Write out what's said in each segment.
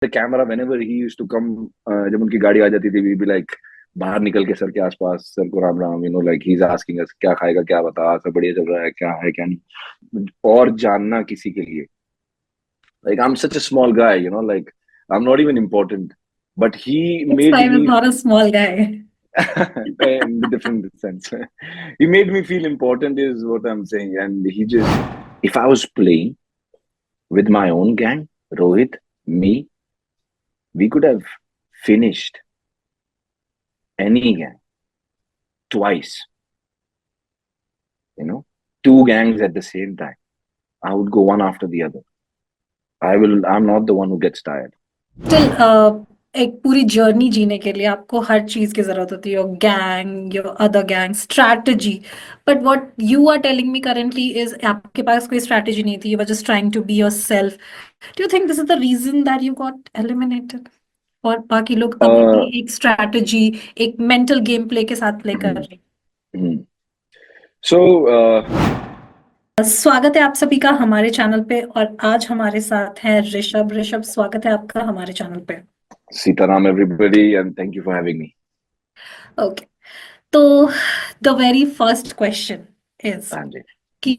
the camera whenever he used to come, जब उनकी गाड़ी आ जाती थी, we be like बाहर निकल के सर के आसपास, सर को Ram Ram, like he's asking us क्या खाएगा, क्या बता, सब बढ़िया चल रहा है, क्या है क्या नहीं, और जानना किसी के लिए. Like I'm such a small guy, like I'm not even important, but he made 6'5" is me not a small guy. in the different sense. He made me feel important is what I'm saying. And he just, if I was playing with my own gang, Rohit, me, we could have finished any gang twice, you know, two gangs at the same time. I would go one after the other. I'm not the one who gets tired. Still, एक पूरी journey जीने के लिए आपको हर चीज की जरूरत होती है, your gang, your other gang, strategy. But what you are telling me currently is आपके पास कोई स्ट्रैटेजी नहीं थी, you were just trying to be yourself. Do you think this is the reason that you got eliminated? और बाकी लोग अभी Uh, भी एक स्ट्रैटेजी, एक मेंटल गेम प्ले के साथ प्ले कर hmm, रहे हैं. hmm. So, स्वागत है आप सभी का हमारे चैनल पे, और आज हमारे साथ है ऋषभ. ऋषभ, स्वागत है आपका हमारे चैनल पे. Sitaram, everybody, and thank you for having me. Okay, तो the very first question is हाँ जी. कि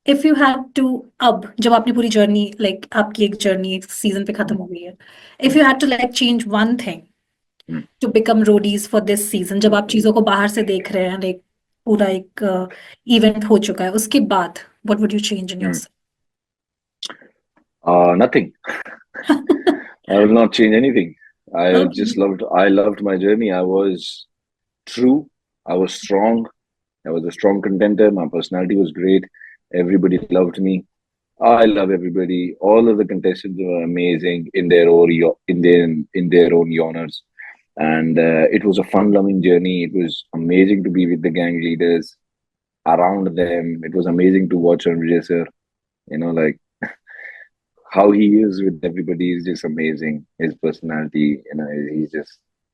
इफ यू हैड टू, अब जब आपने पूरी जर्नी, लाइक आपकी एक जर्नी एक सीजन पे खत्म Hmm, हो गई है, if you had to like change one thing hmm. To become Roadies for this season, जब आप चीजों को बाहर से देख रहे हैं, एक पूरा एक इवेंट हो चुका है, उसके बाद what would you change in Hmm. Yourself? Nothing. I will not change anything. I loved my journey. I was true. I was strong. I was a strong contender. My personality was great. Everybody loved me. I love everybody. All of the contestants were amazing in their own in their own genres, and it was a fun-loving journey. It was amazing to be with the gang leaders around them. It was amazing to watch Ranvir sir. Like how he is with everybody is just amazing. His personality,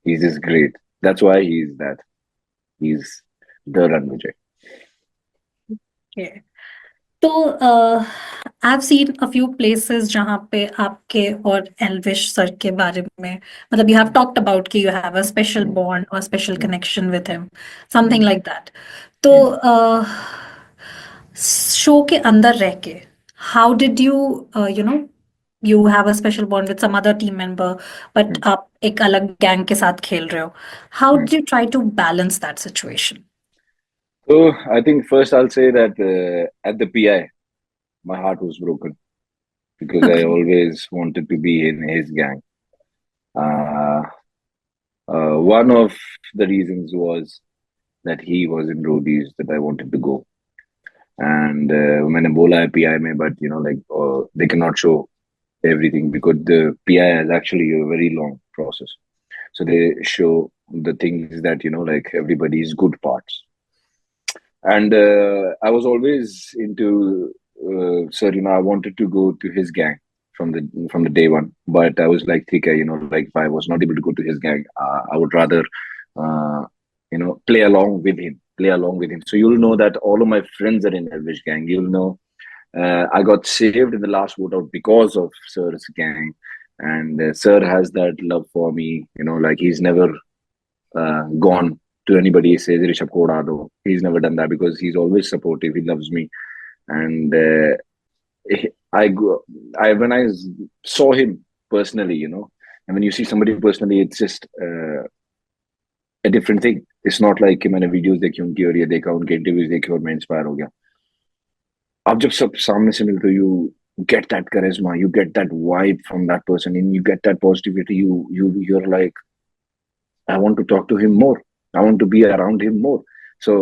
he's just great. That's why he's that. He's the Ranvijay. तो I have seen a few places जहाँ पे आपके और Elvish sir के बारे में, मतलब you have talked about कि you have a special Mm, bond और special mm, connection with him, something mm, like that. तो mm, शो के अंदर रह के, how did you, you know, you have a special bond with some other team member, but mm, आप एक अलग gang के साथ खेल रहे हो, how mm. Did you try to balance that situation? So I think first I'll say that at the PI, my heart was broken because I Okay. always wanted to be in his gang. Uh, one of the reasons was that he was in Roadies that I wanted to go. And मैंने बोला है PI में, but like they cannot show everything because the PI is actually a very long process. So they show the things that like everybody's good parts. And I was always into sir. I wanted to go to his gang from the day one, but I was like, okay, like if I was not able to go to his gang, I would rather uh, play along with him, play along with him. So you'll know that all of my friends are in Elvish gang. You'll know I got saved in the last vote out because of Sir's gang, and Sir has that love for me. Like he's never gone to anybody says Rishabh Kodado. He's never done that because he's always supportive. He loves me, and when I saw him personally, and when you see somebody personally, it's just a different thing. It's not like कि मैंने videos देखी उनकी और ये देखा उनके interviews देखे और मैं इंस्पायर हो गया. अब जब सब सामने से मिलते you get that charisma, you get that vibe from that person, and you get that positivity. You're like, I want to talk to him more. I want to be around him more. So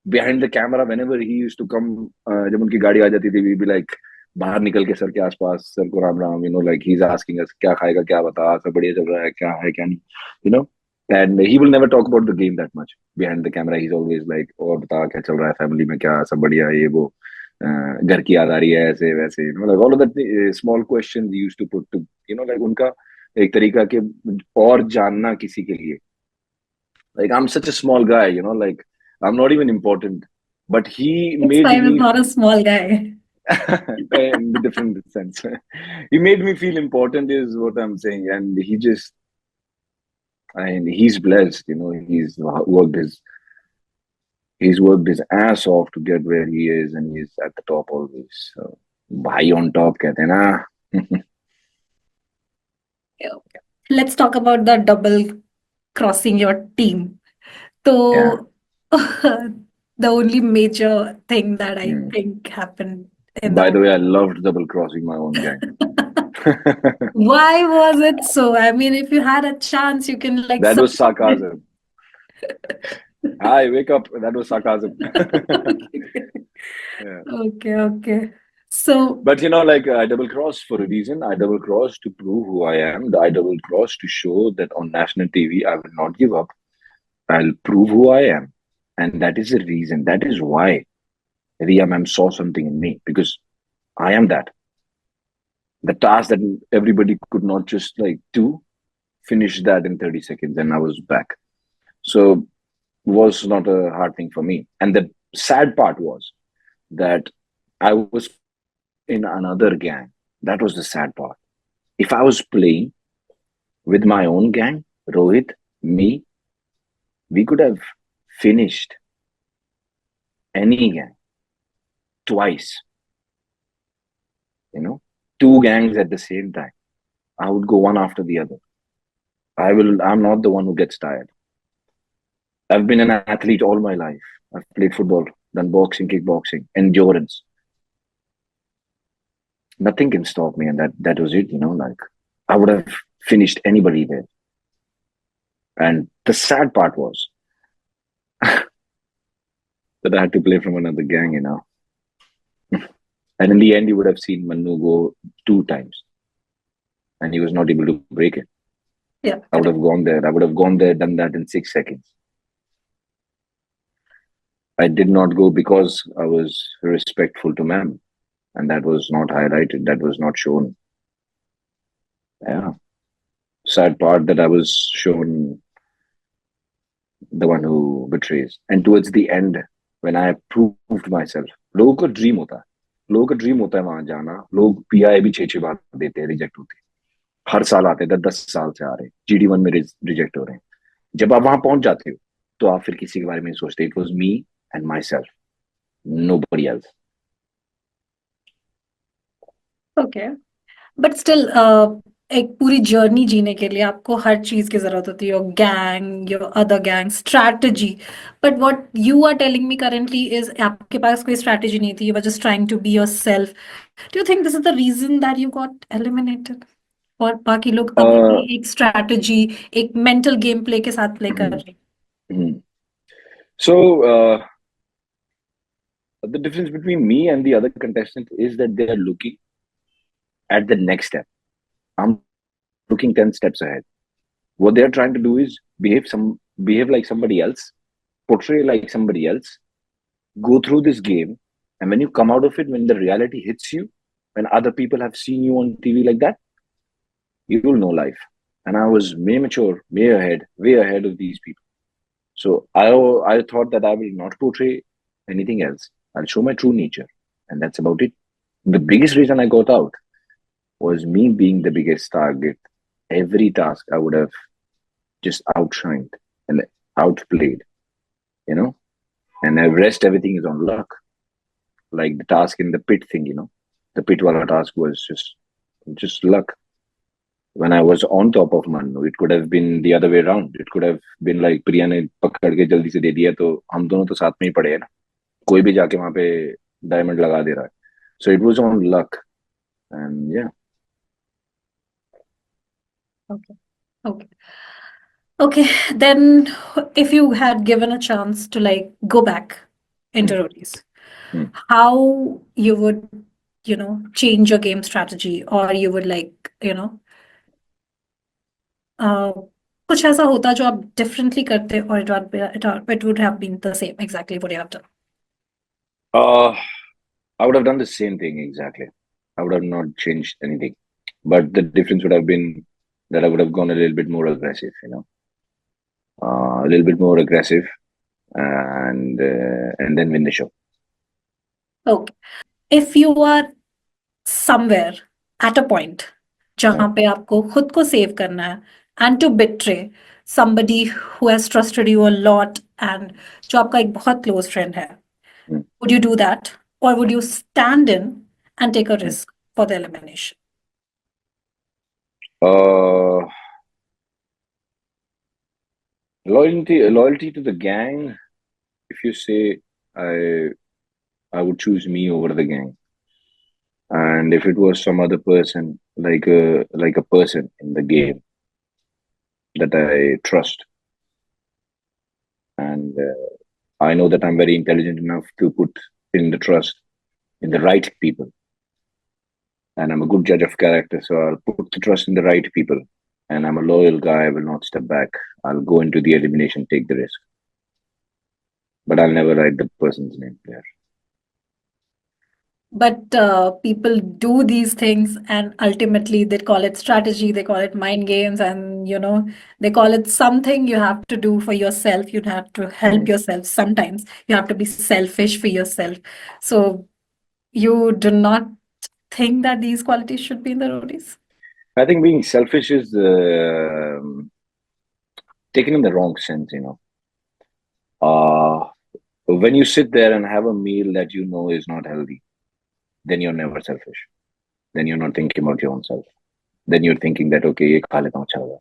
behind the camera, whenever he used to come, जब उनकी गाड़ी आ जाती थी, we'd be like बाहर निकल के sir के आसपास, सर को Ram Ram, like he's asking us क्या खाएगा, क्या बता, सब बढ़िया चल रहा है क्या नहीं, you know. And he will never talk about the game that much. Behind the camera, he's always like, और बता क्या चल रहा है, फैमिली में क्या सब बढ़िया है, ये वो, घर की याद आ रही है, ऐसे वैसे, like all of that small questions he used to put to, like उनका एक तरीका के और जानना किसी के लिए. Like I'm such a small guy, like I'm not even important, but he Six made five is me. not a small guy. In the different sense. He made me feel important, is what I'm saying, and he just, and he's blessed. He's worked his ass off to get where he is, and he's at the top always. So, bhai on top, कहते हैं ना. Yeah. Let's talk about the double crossing your team. Yeah. So, the only major thing that I Mm. think happened in By the the way, I loved double crossing my own gang. why was it so? I mean, if you had a chance, you can like That was support it. sarcasm. Hi, wake up. That was sarcasm. Yeah. Okay, okay. So, But like I double crossed for a reason. I double crossed to prove who I am. I double crossed to show that on national TV, I will not give up. I'll prove who I am. And that is the reason. That is why Ria ma'am saw something in me, because I am that. The task that everybody could not just like do, finish that in 30 seconds, and I was back. So was not a hard thing for me. And the sad part was that I was in another gang. That was the sad part. If I was playing with my own gang, Rohit, me, we could have finished any gang twice, you know, two gangs at the same time. I would go one after the other. I'm not the one who gets tired. I've been an athlete all my life. I've played football, done boxing, kickboxing, endurance. Nothing can stop me. And that was it, like I would have finished anybody there. And the sad part was that I had to play from another gang. And in the end, you would have seen Manu go two times, and he was not able to break it. yeah, I would have gone there. I would have gone there, done that in 6 seconds. I did not go because I was respectful to ma'am, and that was not highlighted. That was not shown. Yeah, sad part that I was shown the one who betrays. And towards the end, when I proved myself, लोगों को dream होता है, लोगों का dream होता है वहां जाना. लोग पीआई भी 6 6 बार देते हैं, रिजेक्ट होते हैं, हर साल आते हैं, 10 10 साल से आ रहे हैं, GD1 में रिजेक्ट हो रहे हैं. जब आप वहां पहुंच जाते हो तो आप फिर किसी के बारे में नहीं सोचते. It was me and my self, nobody else. okay. But still एक पूरी जर्नी जीने के लिए आपको हर चीज की जरूरत होती है, your gang, your other gang, strategy. But what you are telling me currently is आपके पास कोई स्ट्रैटेजी नहीं थी, you were just trying to be yourself. Do you think this is the reason that you got eliminated? और बाकी लोग तब भी Uh, एक स्ट्रैटेजी, एक मेंटल गेम प्ले के साथ प्ले कर mhm, रहे हैं. mhm. So the difference between me and the other contestant is that they are looking at the next step. I'm looking 10 steps ahead. What they're trying to do is behave like somebody else, portray like somebody else, go through this game, and when you come out of it, when the reality hits you, when other people have seen you on TV like that, you will know life. And I was way mature, way ahead of these people. So I thought that I will not portray anything else. I'll show my true nature, and that's about it. The biggest reason I got out was me being the biggest target. Every task I would have just outshined and outplayed, you know. And the rest, everything is on luck. Like the task in the pit thing, the pit wala task was just luck. When I was on top of Manu, it could have been the other way around. It could have been like प्रिया ने पकड़ के जल्दी से दे दिया, तो हम दोनों तो साथ में ही पड़े हैं ना. कोई भी जाके वहां पे डायमंड लगा दे रहा है. So it was on luck, and yeah. Okay. Okay. Okay, then if you had given a chance to like go back into Hmm. roadies, Hmm. how you would, change your game strategy, or you would like, uh, कुछ ऐसा होता जो आप differently करते, or it would have been the same exactly what you have done. I would have done the same thing exactly. I would have not changed anything, but the difference would have been that I would have gone a little bit more aggressive, a little bit more aggressive, and then win the show. Okay. if you are somewhere at a point Yeah. जहाँ पे आपको खुद को save करना है and to betray somebody who has trusted you a lot and जो आपका एक बहुत close friend है, Mm. would you do that or would you stand in and take a Mm. risk for the elimination? Uh, loyalty to the gang. If you say I, I would choose me over the gang. And if it was some other person, like a person in the game that I trust, and I know that I'm very intelligent enough to put in the trust in the right people, and I'm a good judge of character, so I'll put the trust in the right people, and I'm a loyal guy. I will not step back. I'll go into the elimination, take the risk, but I'll never write the person's name there. But people do these things and ultimately they call it strategy, they call it mind games, and they call it something you have to do for yourself. You have to help Mm. yourself. Sometimes you have to be selfish for yourself. So you do not think that these qualities should be in the roadies? I think being selfish is taken in the wrong sense. When you sit there and have a meal that you know is not healthy, then you're never selfish. Then you're not thinking about your own self. Then you're thinking that, okay, ye kha leta hu, acha hoga.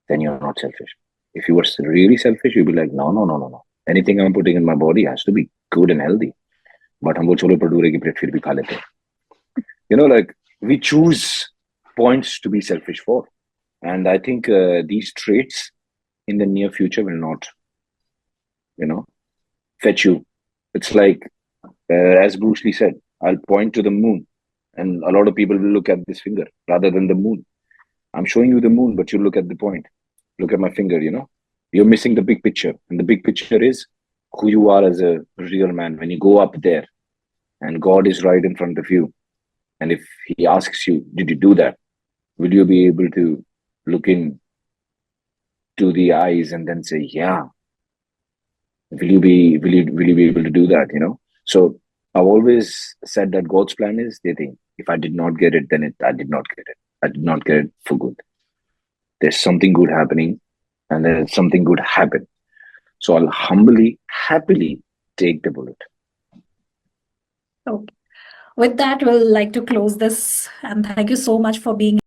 Then you're not selfish. If you were really selfish, you'd be like, no, no, no, no, no. Anything I'm putting in my body has to be good and healthy. But hum wo chole bhature ki plate fir bhi kha lete hain. Like we choose points to be selfish for. And I think these traits in the near future will not, fetch you. It's like, as Bruce Lee said, I'll point to the moon, and a lot of people will look at this finger rather than the moon. I'm showing you the moon, but you look at the point. Look at my finger, You're missing the big picture. And the big picture is who you are as a real man. When you go up there and God is right in front of you, and if He asks you, did you do that? Will you be able to look in to the eyes and then say, yeah? Will you be able to do that? So I've always said that God's plan is they think if I did not get it, then I did not get it. I did not get it for good. There's something good happening, and there's something good happen. So I'll humbly, happily take the bullet. Okay. With that, we'll like to close this. And thank you so much for being